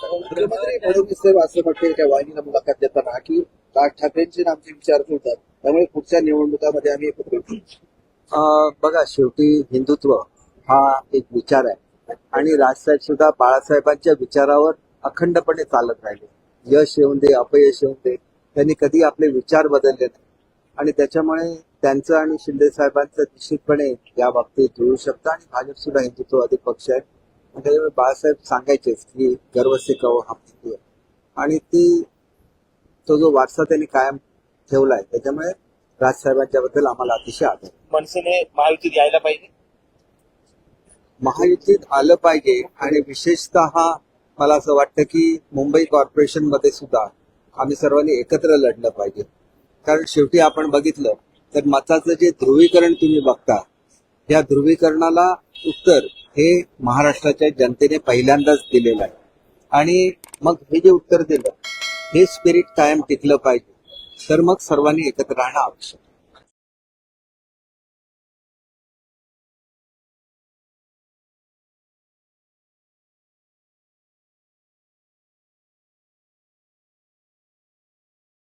मुख्यमंत्री फडणवीस साहेब असं म्हटले त्या वाहिनीला मुलाखत देताना की राज ठाकरेंचे आणि आमचे विचार जुळतात, त्यामुळे पुढच्या निवडणुकामध्ये आम्ही एकत्र येऊ. बघा, शेवटी हिंदुत्व हा एक विचार आहे आणि राजसाहेब सुद्धा बाळासाहेबांच्या विचारावर अखंडपणे चालत राहिले. यश येऊन दे, अपयश येऊन दे, त्यांनी कधी आपले विचार बदलले नाही आणि त्याच्यामुळे त्यांचं आणि शिंदे साहेबांचं निश्चितपणे या बाबतीत जुळू शकतं आणि भाजप सुद्धा हिंदुत्ववादी पक्ष आहे. त्याच्यामुळे बाळासाहेब सांगायचेच की गर्व से कहो हम हिंदू आहे आणि तो जो वारसा त्यांनी कायम ठेवलाय, त्याच्यामुळे राजसाहेबांच्या बद्दल आम्हाला अतिशय आदर. मनसेने महायुतीत यायला पाहिजे. महायुतीत आलं पाहिजे आणि विशेषतः मला असं वाटतं की मुंबई कॉर्पोरेशन मध्ये सुद्धा आम्ही सर्वांनी एकत्र लढलं पाहिजे. कारण शेवटी आपण बघितलं तर मताचं जे ध्रुवीकरण तुम्ही बघता, या ध्रुवीकरणाला उत्तर हे महाराष्ट्राच्या जनतेने पहिल्यांदाच दिलेलं आहे आणि मग हे जे उत्तर दिलं हे स्पिरिट कायम टिकलं पाहिजे. तर मग सर्वांनी एकत्र राहणं आवश्यक.